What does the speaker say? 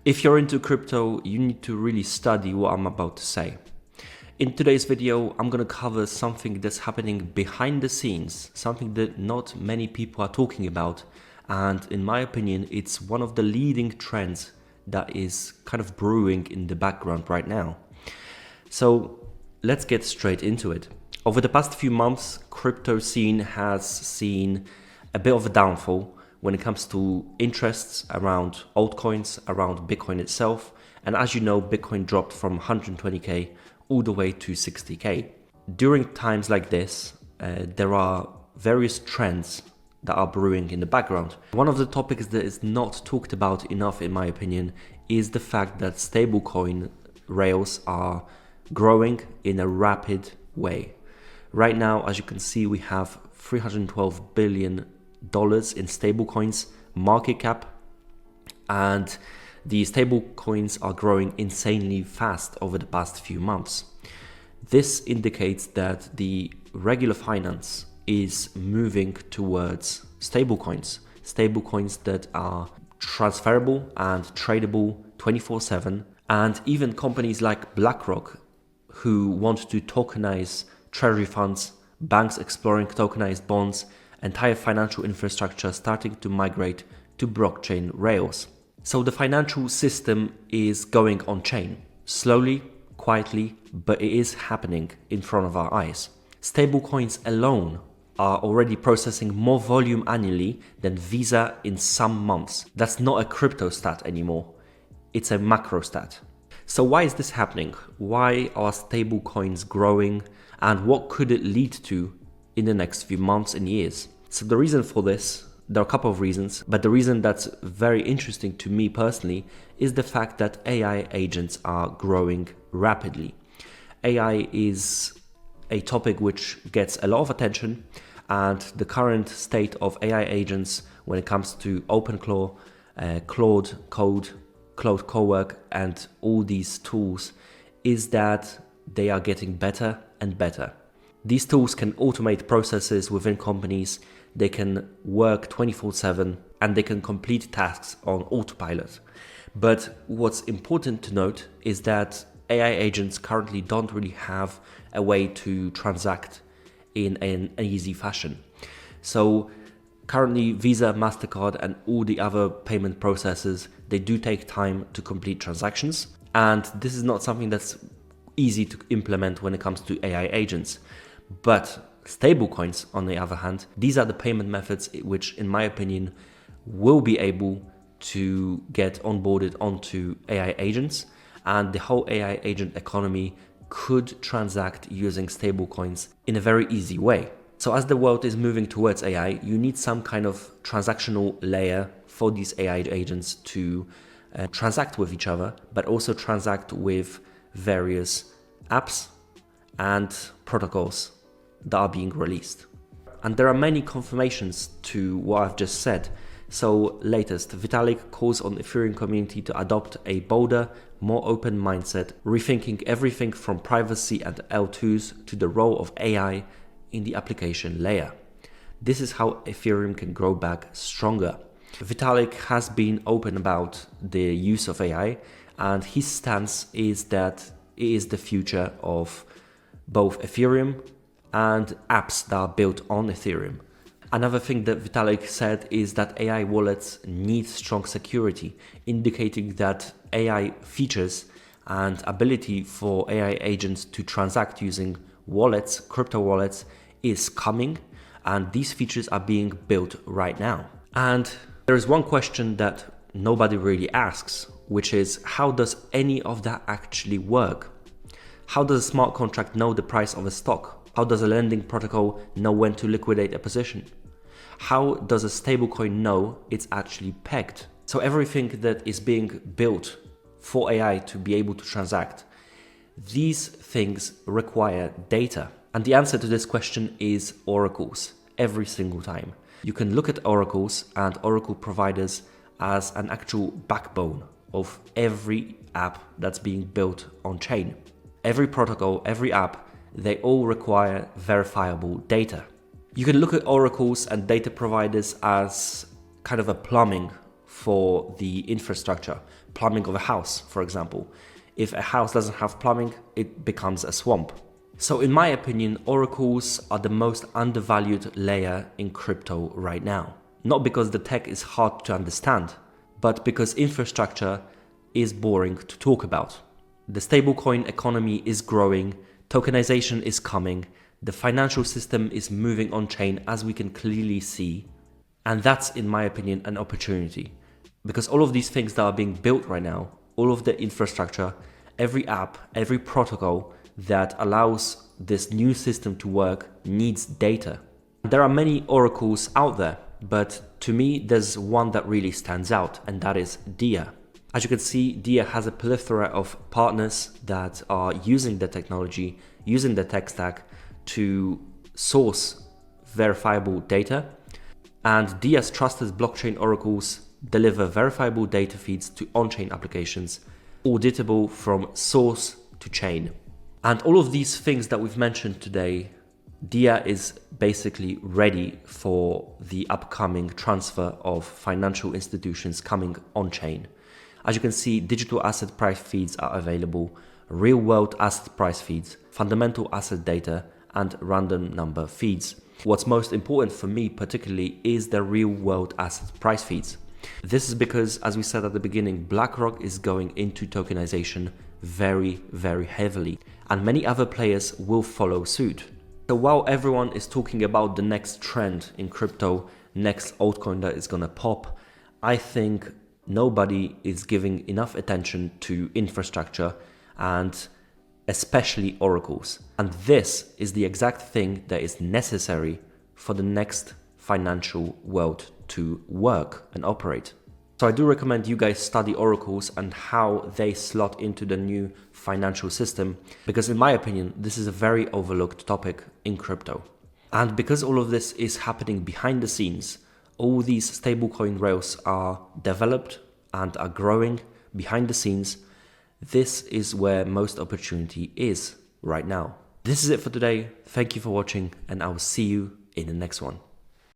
If you're into crypto, you need to really study what I'm about to say. In today's video, I'm going to cover something that's happening behind the scenes, something that not many people are talking about. And in my opinion, it's one of the leading trends that is kind of brewing in the background right now. So let's get straight into it. Over the past few months, crypto scene has seen a bit of a downfall when it comes to interests around altcoins, around Bitcoin itself. And as you know, Bitcoin dropped from 120K all the way to 60K. During times like this, there are various trends that are brewing in the background. One of the topics that is not talked about enough, in my opinion, is the fact that stablecoin rails are growing in a rapid way. Right now, as you can see, we have $312 billion in stablecoins market cap, and the stablecoins are growing insanely fast over the past few months. This indicates that the regular finance is moving towards stablecoins that are transferable and tradable 24/7, and even companies like BlackRock, who want to tokenize treasury funds, banks exploring tokenized bonds, entire financial infrastructure starting to migrate to blockchain rails. So the financial system is going on chain, slowly, quietly, but it is happening in front of our eyes. Stablecoins alone are already processing more volume annually than Visa in some months. That's not a crypto stat anymore. It's a macro stat. So why is this happening? Why are stablecoins growing, and what could it lead to in the next few months and years? So the reason for this, there are a couple of reasons, but the reason that's very interesting to me personally is the fact that AI agents are growing rapidly. AI is a topic which gets a lot of attention, and the current state of AI agents when it comes to OpenClaw, Claude Code, Claude Cowork, and all these tools is that they are getting better and better. These tools can automate processes within companies, they can work 24/7, and they can complete tasks on autopilot. But what's important to note is that AI agents currently don't really have a way to transact in an easy fashion. So currently Visa, MasterCard, and all the other payment processes, they do take time to complete transactions. And this is not something that's easy to implement when it comes to AI agents. But stablecoins, on the other hand, these are the payment methods which, in my opinion, will be able to get onboarded onto AI agents, and the whole AI agent economy could transact using stablecoins in a very easy way. So as the world is moving towards AI, you need some kind of transactional layer for these AI agents to transact with each other, but also transact with various apps and protocols that are being released. And there are many confirmations to what I've just said. So latest, Vitalik calls on the Ethereum community to adopt a bolder, more open mindset, rethinking everything from privacy and L2s to the role of AI in the application layer. This is how Ethereum can grow back stronger. Vitalik has been open about the use of AI, and his stance is that it is the future of both Ethereum and apps that are built on Ethereum. Another thing that Vitalik said is that AI wallets need strong security, indicating that AI features and ability for AI agents to transact using wallets, crypto wallets, is coming, and these features are being built right now. And there is one question that nobody really asks, which is, how does any of that actually work? How does a smart contract know the price of a stock? How does a lending protocol know when to liquidate a position? How does a stablecoin know it's actually pegged? So everything that is being built for AI to be able to transact, these things require data. And the answer to this question is oracles, every single time. You can look at oracles and oracle providers as an actual backbone of every app that's being built on chain. Every protocol, every app, they all require verifiable data. You can look at oracles and data providers as kind of a plumbing for the infrastructure, plumbing of a house, for example. If a house doesn't have plumbing, it becomes a swamp. So in my opinion, oracles are the most undervalued layer in crypto right now. Not because the tech is hard to understand, but because infrastructure is boring to talk about. The stablecoin economy is growing, tokenization is coming, the financial system is moving on-chain as we can clearly see. And that's, in my opinion, an opportunity. Because all of these things that are being built right now, all of the infrastructure, every app, every protocol that allows this new system to work needs data. There are many oracles out there, but to me, there's one that really stands out, and that is DIA. As you can see, DIA has a plethora of partners that are using the technology, using the tech stack to source verifiable data. And DIA's trusted blockchain oracles deliver verifiable data feeds to on-chain applications, auditable from source to chain. And all of these things that we've mentioned today, DIA is basically ready for the upcoming transfer of financial institutions coming on-chain. As you can see, digital asset price feeds are available, real-world asset price feeds, fundamental asset data, and random number feeds. What's most important for me particularly is the real-world asset price feeds. This is because, as we said at the beginning, BlackRock is going into tokenization very, very heavily, and many other players will follow suit. So while everyone is talking about the next trend in crypto, next altcoin that is gonna pop, I think nobody is giving enough attention to infrastructure and especially oracles. And this is the exact thing that is necessary for the next financial world to work and operate. So I do recommend you guys study oracles and how they slot into the new financial system, because in my opinion, this is a very overlooked topic in crypto. And because all of this is happening behind the scenes, all these stablecoin rails are developed and are growing behind the scenes. This is where most opportunity is right now. This is it for today. Thank you for watching, and I will see you in the next one.